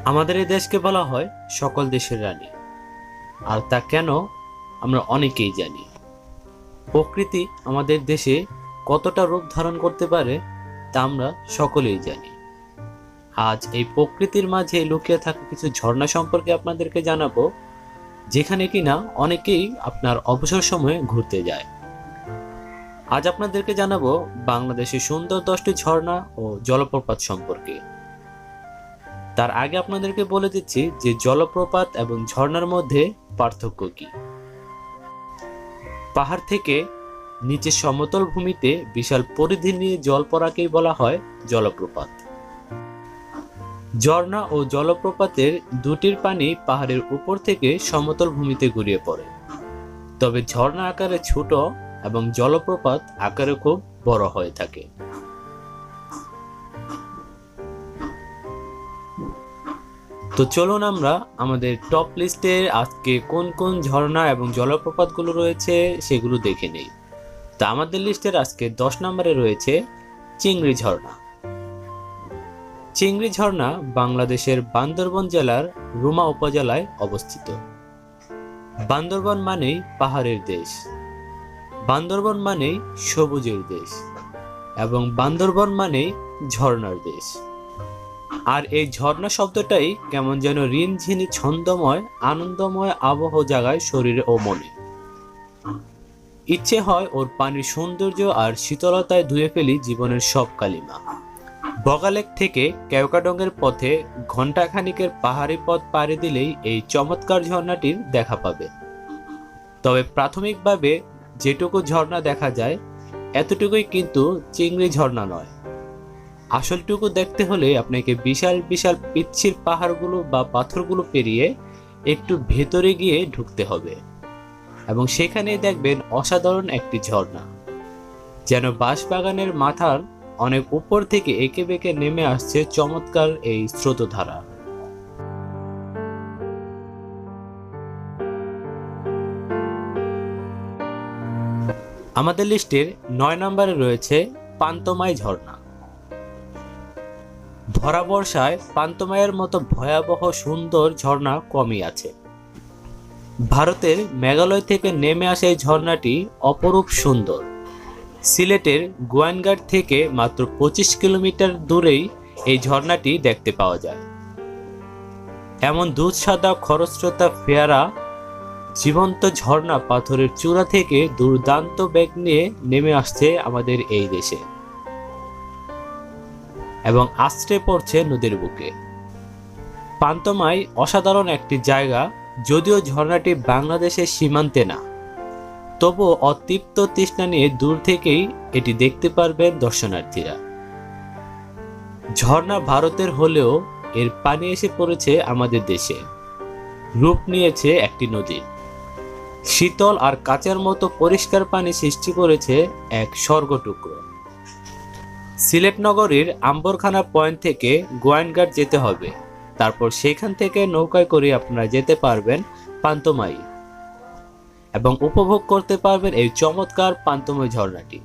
আমাদের এই দেশকে বলা হয় সকল দেশের রানী। আর তা কেন আমরা অনেকেই জানি। প্রকৃতি আমাদের দেশে কতটা রূপ ধারণ করতে পারে তা আমরা সকলেই জানি। আজ এই প্রকৃতির মাঝে লুকিয়ে থাকা কিছু ঝর্ণা সম্পর্কে আপনাদেরকে জানাবো, যেখানে কিনা অনেকেই আপনার অবসর সময়ে ঘুরতে যায়। আজ আপনাদেরকে জানাবো বাংলাদেশের সুন্দর 10টি ঝর্ণা ও জলপ্রপাত সম্পর্কে। তার আগে আপনাদেরকে বলে দিচ্ছি যে জলপ্রপাত এবং ঝর্ণার মধ্যে পার্থক্য কি। পাহাড় থেকে নিচে সমতল ভূমিতে বিশাল পরিধি নিয়ে জল পড়াকেই বলা হয় জলপ্রপাত। ঝর্ণা ও জলপ্রপাতের দুটির পানি পাহাড়ের উপর থেকে সমতল ভূমিতে গড়িয়ে পড়ে, তবে ঝর্ণা আকারে ছোট এবং জলপ্রপাত আকারে খুব বড় হয়ে থাকে। তো চলুন আমরা আমাদের টপ লিস্টে আজকে কোন কোন ঝর্ণা এবং জলপ্রপাতগুলো রয়েছে সেগুলো দেখে নেই। তা আমাদের লিস্টের আজকে 10 নম্বরে রয়েছে চিংড়ি ঝর্ণা। চিংড়ি ঝর্ণা বাংলাদেশের বান্দরবান জেলার রুমা উপজেলায় অবস্থিত। বান্দরবান মানেই পাহাড়ের দেশ, বান্দরবান মানেই সবুজের দেশ এবং বান্দরবান মানেই ঝর্ণার দেশ। আর এই ঝর্ণা শব্দটাই কেমন যেন রিনঝিনি ছন্দময় আনন্দময় আবহ জাগায় শরীরে ও মনে। ইচ্ছে হয় ওর পানির সৌন্দর্য আর শীতলতায় ধুয়ে ফেলি জীবনের সব কালিমা। বগালেক থেকে কেওকাডঙ্গের পথে ঘণ্টাখানিকের পাহাড়ি পথ পাড়ি দিলেই এই চমৎকার ঝর্ণাটির দেখা পাবে। তবে প্রাথমিকভাবে যেটুকু ঝর্ণা দেখা যায় এতটুকুই কিন্তু চিংড়ি ঝর্ণা নয়। আসলটুকু দেখতে হলে আপনাকে বিশাল বিশাল পিচ্ছিল পাহাড়গুলো বা পাথরগুলো পেরিয়ে একটু ভেতরে গিয়ে ঢুকতে হবে এবং সেখানেই দেখবেন অসাধারণ একটি ঝর্ণা, যেন বাঁশবাগানের মাথার অনেক উপর থেকে এঁকে বেঁকে নেমে আসছে চমৎকার এই স্রোতধারা। আমাদের লিস্টের 9 নম্বরে রয়েছে পান্তমাই ঝর্ণা। ভরা বর্ষায় পান্তমাইয়ের মতো ভয়াবহ সুন্দর ঝর্ণা কমই আছে। ভারতের মেঘালয় থেকে নেমে আসা এই ঝর্ণাটি অপরূপ সুন্দর। সিলেটের গোয়াইনঘাট থেকে মাত্র 25 কিলোমিটার দূরেই এই ঝর্ণাটি দেখতে পাওয়া যায়। এমন দুধ সাদা খরস্রোতা ফেয়ারা জীবন্ত ঝর্ণা পাথরের চূড়া থেকে দুর্দান্ত বেগ নিয়ে নেমে আসছে আমাদের এই দেশে এবং আছড়ে পড়ছে নদীর বুকে। পান্তমাই অসাধারণ একটি জায়গা, যদিও ঝর্ণাটি বাংলাদেশের সীমান্তে না, তবুও অতৃপ্ত তৃষ্ণা নিয়ে দূর থেকেই এটি দেখতে পারবেন দর্শনার্থীরা। ঝর্ণা ভারতের হলেও এর পানি এসে পড়েছে আমাদের দেশে, রূপ নিয়েছে একটি নদী। শীতল আর কাচের মতো পরিষ্কার পানি সৃষ্টি করেছে এক স্বর্গটুকরো। সিলেট নগরীর আম্বরখানা পয়েন্ট থেকে গোয়াইনঘাট যেতে হবে, তারপর সেখান থেকে নৌকায় করে আপনারা যেতে পারবেন পান্তমাই এবং উপভোগ করতে পারবেন এই চমৎকার পান্তমাই ঝর্ণাটি।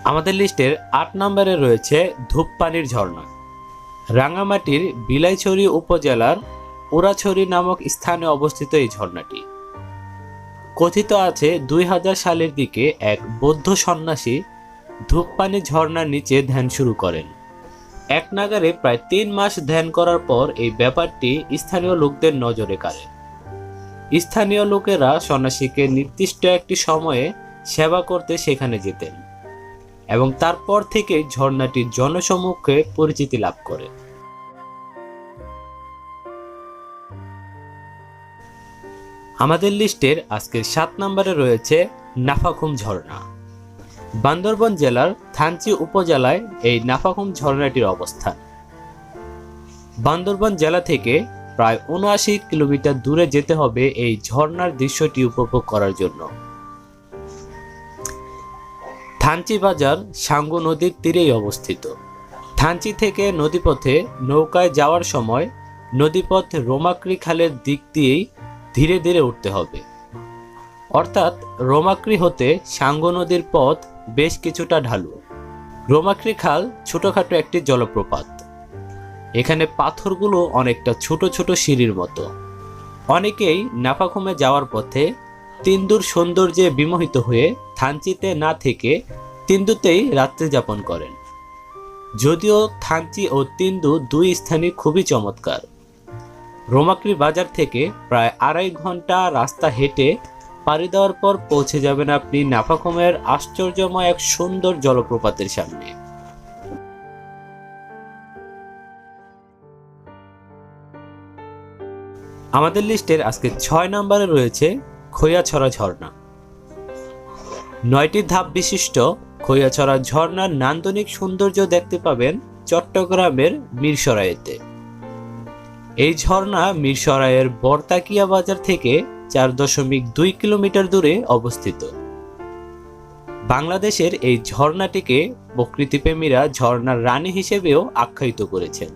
আমাদের লিস্টের 8 নম্বরে রয়েছে ধূপপানির ঝর্ণা। রাঙামাটির বিলাইছড়ি উপজেলার উড়াছড়ি নামক স্থানে অবস্থিত এই ঝর্ণাটি। কথিত আছে 2000 সালের দিকে এক বৌদ্ধ সন্ন্যাসী ধূপপানি ঝর্ণার নিচে ধ্যান শুরু করেন। এক নাগারে প্রায় 3 মাস ধ্যান করার পর এই ব্যাপারটি স্থানীয় লোকদের নজরে কাড়ে। স্থানীয় লোকেরা সন্ন্যাসীকে নির্দিষ্ট একটি সময়ে সেবা করতে সেখানে যেতেন এবং তারপর থেকে ঝর্ণাটি জনসমক্ষে পরিচিতি লাভ করে। আমাদের লিস্টের আজকের 7 নম্বরে রয়েছে নাফাখুম ঝর্ণা। বান্দরবান জেলার থানচি উপজেলায় এই নাফাখুম ঝর্ণাটির অবস্থান। বান্দরবান জেলা থেকে প্রায় 79 কিলোমিটার দূরে যেতে হবে এই ঝর্ণার দৃশ্যটি উপভোগ করার জন্য। থানচি বাজার সাঙ্গু নদীর তীরেই অবস্থিত। থানচি থেকে নদীপথে নৌকায় যাওয়ার সময় নদীপথ রোমাক্রি খালের দিক দিয়েই ধীরে ধীরে উঠতে হবে, অর্থাৎ রোমাক্রি হতে সাঙ্গু নদীর পথ বেশ কিছুটা ঢালু। রোমাক্রি খাল ছোটখাটো একটি জলপ্রপাত। এখানে পাথরগুলো অনেকটা ছোট ছোট সিঁড়ির মতো। অনেকেই নাফাখুমে যাওয়ার পথে তিন্দুর সৌন্দর্যে বিমোহিত হয়ে থানচিতে না থেকে তিন্দুতেই রাত্রি যাপন করেন। যদিও থানচি ও তিন্দু দুই স্থানই খুবই চমৎকার। রোমাক্রি বাজার থেকে প্রায় 2.5 ঘন্টা রাস্তা হেঁটে পাড়ি দেওয়ার পর পৌঁছে যাবেন আপনি নাফাখুমের আশ্চর্যময় এক সুন্দর জলপ্রপাতের সামনে। আমাদের লিস্টের আজকে 6 নম্বরে রয়েছে খৈয়াছড়া ঝর্ণা। 9টি ধাপ বিশিষ্ট খৈয়াছড়া ঝর্ণার নান্দনিক সৌন্দর্য দেখতে পাবেন চট্টগ্রামের মিরসরাইতে। এই ঝর্ণা মিরসরাইয়ের বরতাকিয়া বাজার থেকে 4.2 কিলোমিটার দূরে অবস্থিত। বাংলাদেশের এই ঝর্ণাটিকে প্রকৃতিপ্রেমীরা ঝর্ণার রানী হিসেবেও আখ্যায়িত করেছেন।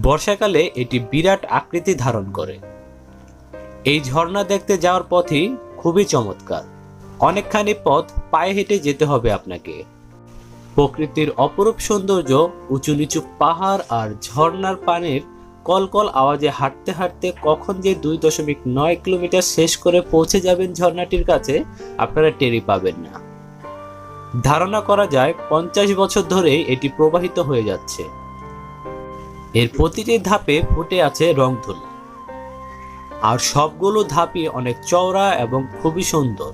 বর্ষাকালে এটি বিরাট আকৃতি ধারণ করে। এই ঝর্ণা দেখতে যাওয়ার পথই খুবই চমৎকার। অনেকখানি পথ পায়ে হেঁটে যেতে হবে আপনাকে। প্রকৃতির অপরূপ সৌন্দর্য, উঁচু নিচু পাহাড় আর ঝর্ণার পানির কলকল আওয়াজে হাঁটতে হাঁটতে কখন যে 2.9 কিলোমিটার শেষ করে পৌঁছে যাবেন ঝর্ণাটির কাছে আপনারা টেরি পাবেন না। ধারণা করা যায় 50 বছর ধরে এটি প্রবাহিত হয়ে যাচ্ছে। এর প্রতিটি ধাপে ফুটে আছে রংধনু, আর সবগুলো ধাপই অনেক চওড়া এবং খুবই সুন্দর।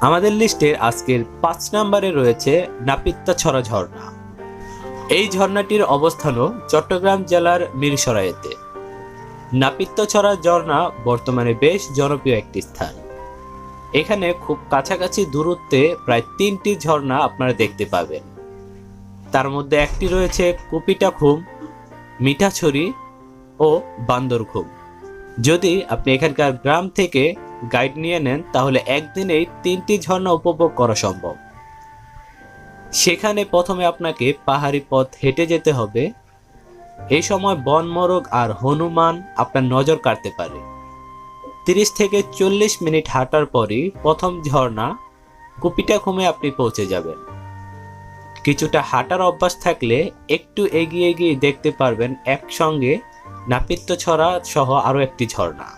আমাদের লিস্টের আজকের 5 নম্বরে রয়েছে নাপিত্তাছড়া ঝর্ণা। এই ঝর্ণাটির অবস্থানও চট্টগ্রাম জেলার মিরসরাইতে। নাপিত্তাছড়া ঝর্ণা বর্তমানে বেশ জনপ্রিয় একটি স্থান। এখানে খুব কাছাকাছি দূরত্বে প্রায় 3টি ঝর্ণা আপনারা দেখতে পাবেন। তার মধ্যে একটি রয়েছে কুপিটাখুম, মিঠাছড়ি ও বান্দরখুম। যদি আপনি এখানকার গ্রাম থেকে গাইড নিয়ে নেন তাহলে একদিনেই 3টি ঝর্ণা উপভোগ করা সম্ভব। সেখানে প্রথমে আপনাকে পাহাড়ি পথ হেঁটে যেতে হবে। এই সময় বনমোরগ আর হনুমান আপনার নজর কাড়তে পারে। 30 থেকে 40 মিনিট হাঁটার পরই প্রথম ঝর্ণা কুপিটাখুমে আপনি পৌঁছে যাবেন। কিছুটা হাঁটার অভ্যাস থাকলে একটু এগিয়ে গিয়ে দেখতে পারবেন একসঙ্গে নাপিত্তাছড়া সহ আরো একটি ঝর্ণা।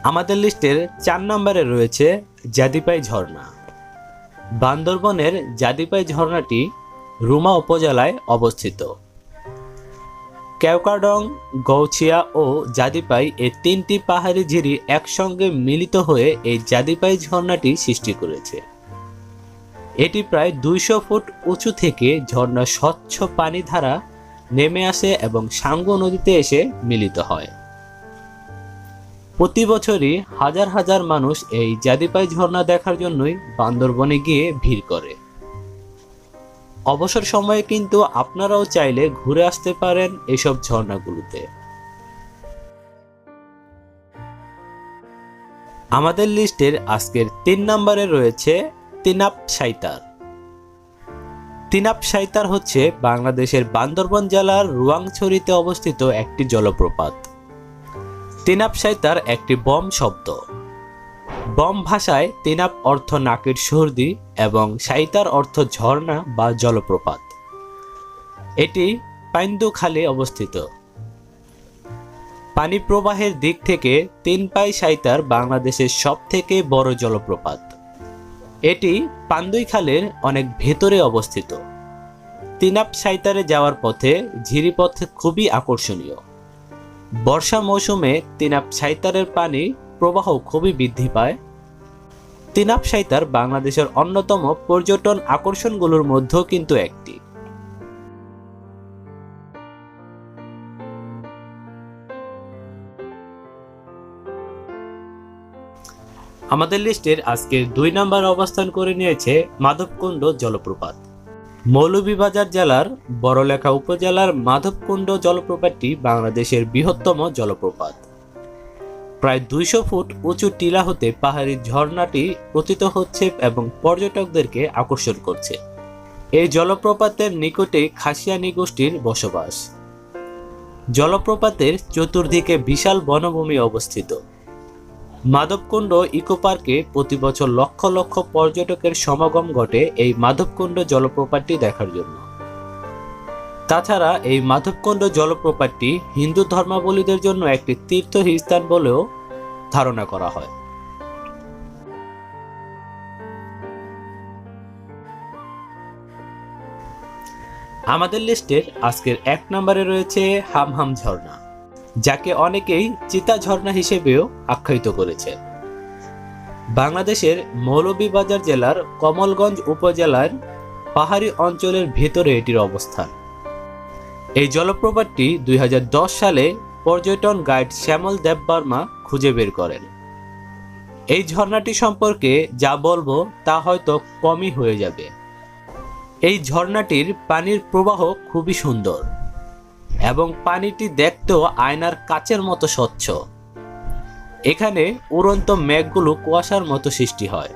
আমাদের লিস্টের 4 নম্বরে রয়েছে জাদিপাই ঝর্ণা। বান্দরবনের জাদিপাই ঝর্ণাটি রুমা উপজেলায় অবস্থিত। কেওক্রাডং, গৌছিয়া ও জাদিপাই এই 3টি পাহাড়ি ঝিরি একসঙ্গে মিলিত হয়ে এই জাদিপাই ঝর্ণাটি সৃষ্টি করেছে। এটি প্রায় 200 ফুট উঁচু থেকে ঝর্ণার স্বচ্ছ পানি ধারা নেমে আসে এবং সাঙ্গু নদীতে এসে মিলিত হয়। প্রতি বছরই হাজার হাজার মানুষ এই জাদিপাই ঝর্ণা দেখার জন্যই বান্দরবনে গিয়ে ভিড় করে। অবসর সময়ে কিন্তু আপনারাও চাইলে ঘুরে আসতে পারেন এসব ঝর্ণাগুলোতে। আমাদের লিস্টের আজকের 3 নম্বরে রয়েছে তিনাপ সাইতার। তিনাপ সাইতার হচ্ছে বাংলাদেশের বান্দরবন জেলার রুয়াংছড়িতে অবস্থিত একটি জলপ্রপাত। তিনাপ সাইতার একটি বম শব্দ। বম ভাষায় তিনাপ অর্থ নাকের সর্দি এবং সাইতার অর্থ ঝর্ণা বা জলপ্রপাত। এটি পাইন্দু খালে অবস্থিত। পানি প্রবাহের দিক থেকে তিনপাই সাইতার বাংলাদেশের সবথেকে বড় জলপ্রপাত। এটি পান্দুই খালের অনেক ভেতরে অবস্থিত। তিনাপ সাইতারে যাওয়ার পথে ঝিরিপথ খুবই আকর্ষণীয়। বর্ষা মৌসুমে তিনাপ সাইতারের পানি প্রবাহ খুবই বৃদ্ধি পায়। তিনাপ সাইতার বাংলাদেশের অন্যতম পর্যটন আকর্ষণগুলোর মধ্যেও কিন্তু একটি। আমাদের লিস্টের আজকের 2 নম্বর অবস্থান করে নিয়েছে মাধবকুণ্ড জলপ্রপাত। মৌলভীবাজার জেলার বড়লেখা উপজেলার মাধবকুণ্ড জলপ্রপাতটি বাংলাদেশের বৃহত্তম জলপ্রপাত। প্রায় 200 ফুট উঁচু টিলা হতে পাহাড়ি ঝর্ণাটি পতিত হচ্ছে এবং পর্যটকদেরকে আকর্ষণ করছে। এই জলপ্রপাতের নিকটে খাসিয়ানি গোষ্ঠীর বসবাস। জলপ্রপাতের চতুর্দিকে বিশাল বনভূমি অবস্থিত। মাধবকুণ্ড ইকো পার্কে প্রতি বছর লক্ষ লক্ষ পর্যটকের সমাগম ঘটে এই মাধবকুণ্ড জলপ্রপাতটি দেখার জন্য। তাছাড়া এই মাধবকুণ্ড জলপ্রপাতটি হিন্দু ধর্মাবলম্বীদের জন্য একটি তীর্থস্থান বলেও ধারণা করা হয়। আমাদের লিস্টের আজকের 1 নম্বরে রয়েছে হামহাম ঝর্ণা, যাকে অনেকেই চিতা ঝর্ণা হিসেবেও আখ্যায়িত করেছে। বাংলাদেশের মৌলভীবাজার জেলার কমলগঞ্জ উপজেলার পাহাড়ি অঞ্চলের ভেতরে এটির অবস্থান। এই জলপ্রপাতটি 2010 সালে পর্যটন গাইড শ্যামল দেববর্মা খুঁজে বের করেন। এই ঝর্ণাটি সম্পর্কে যা বলবো তা হয়তো কমই হয়ে যাবে। এই ঝর্ণাটির পানির প্রবাহ খুবই সুন্দর এবং পানিটি দেখতেও আয়নার কাচের মতো স্বচ্ছ। এখানে উড়ন্ত মেঘগুলো কুয়াশার মতো সৃষ্টি হয়।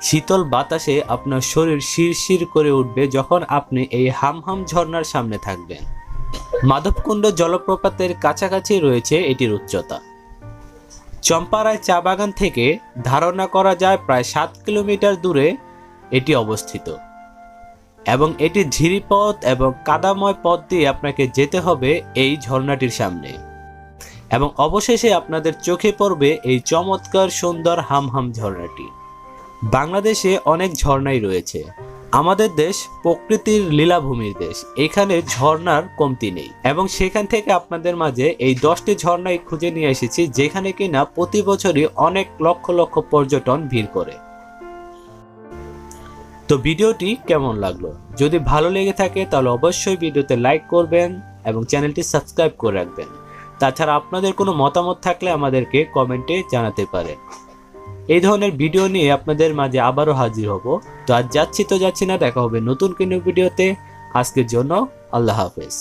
শীতল বাতাসে আপনার শরীর শিরশির করে উঠবে যখন আপনি এই হামহাম ঝর্ণার সামনে থাকবেন। মাধবকুণ্ড জলপ্রপাতের কাছাকাছি রয়েছে এটির উচ্চতা। চম্পারায় চা বাগান থেকে ধারণা করা যায় প্রায় 7 কিলোমিটার দূরে এটি অবস্থিত এবং এটি ঝিরিপথ এবং কাদাময় পথ দিয়ে আপনাকে যেতে হবে এই ঝর্ণাটির সামনে এবং অবশেষে আপনাদের চোখে পড়বে এই চমৎকার সুন্দর হামহাম ঝর্ণাটি। বাংলাদেশে অনেক ঝর্ণাই রয়েছে। আমাদের দেশ প্রকৃতির লীলাভূমির দেশ, এখানে ঝর্ণার কমতি নেই এবং সেখান থেকে আপনাদের মাঝে এই 10টি ঝর্ণাই খুঁজে নিয়ে এসেছি, যেখানে কিনা প্রতি বছরই অনেক লক্ষ লক্ষ পর্যটন ভিড় করে। তো ভিডিওটি কেমন লাগলো? যদি ভালো লেগে থাকে তাহলে অবশ্যই ভিডিওতে লাইক করবেন এবং চ্যানেলটি সাবস্ক্রাইব করে রাখবেন। তাছাড়া আপনাদের কোনো মতামত থাকলে আমাদেরকে কমেন্টে জানাতে পারেন। এই ধরনের ভিডিও নিয়ে আপনাদের মাঝে আবারও হাজির হব। তো আজ যাচ্ছি না, দেখা হবে নতুন কোনো ভিডিওতে। আজকের জন্য আল্লাহ হাফেজ।